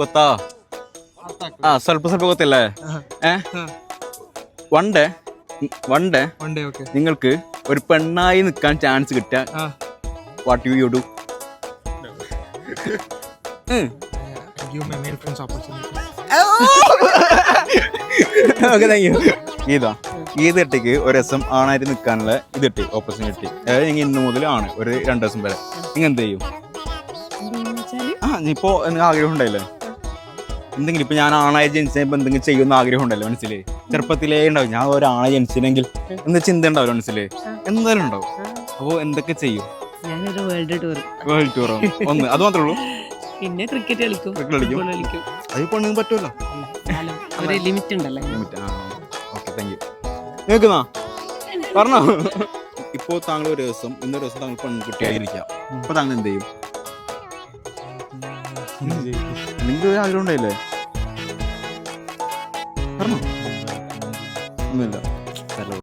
ಗೊತ್ತಾ ಸ್ವಲ್ಪ ಸ್ವಲ್ಪ ಗೊತ್ತಿಲ್ಲ വൺ ഡേ നിങ്ങൾക്ക് ഒരു പെണ്ണായി നിൽക്കാൻ ചാൻസ് കിട്ടിയ വാട്ട് യു ഡു? ഗീത ഇട്ടിക്ക് ഒരു ദിവസം ആണായിട്ട് നിൽക്കാനുള്ള ഇത് കിട്ടി, ഓപ്പർച്യൂണിറ്റി. അതായത് നിങ്ങൾ ഇന്ന് മുതൽ ആണ് ഒരു 2 ദിവസം വരെ നിങ്ങൾ എന്ത് ചെയ്യും? ഇപ്പോ ആഗ്രഹം ഉണ്ടായില്ലേ എന്തെങ്കിലും? ഇപ്പൊ ഞാൻ ആണായി ജനിച്ചപ്പോ എന്തെങ്കിലും ചെയ്യുന്ന ആഗ്രഹം ഉണ്ടല്ലോ മനസ്സില്? ചെറുപ്പത്തിലേ ഉണ്ടാവും ഞാൻ ഒരു ആണായി ജനിച്ചില്ലെങ്കിൽ എന്താ ചിന്ത ഉണ്ടാവില്ല മനസ്സില്? എന്തായാലും ഉണ്ടാവും. അപ്പൊ എന്തൊക്കെ ചെയ്യും? വേൾഡ് ടൂറോ? ഒന്ന് അത് മാത്രമേ ഉള്ളൂ? പിന്നെ ക്രിക്കറ്റ് കളിക്കും. അത് പെണ്ണുങ്ങൾക്ക് പറ്റുമല്ലോ. ലിമിറ്റ് ഉണ്ടല്ലോ. Okay, thank you. കേൾക്കുന്നോ? പറഞ്ഞോ. ഇപ്പോ താങ്കൾ ഒരു ദിവസം ഇന്നൊരു ദിവസം താങ്കൾ പെൺകുട്ടിയായിരിക്കാം. അപ്പൊ താങ്കൾ എന്ത് ചെയ്യും? നിങ്ങൾക്ക് ഒരു ആഗ്രഹം ഉണ്ടായില്ലേ? പറഞ്ഞോ. ഒന്നുമില്ല.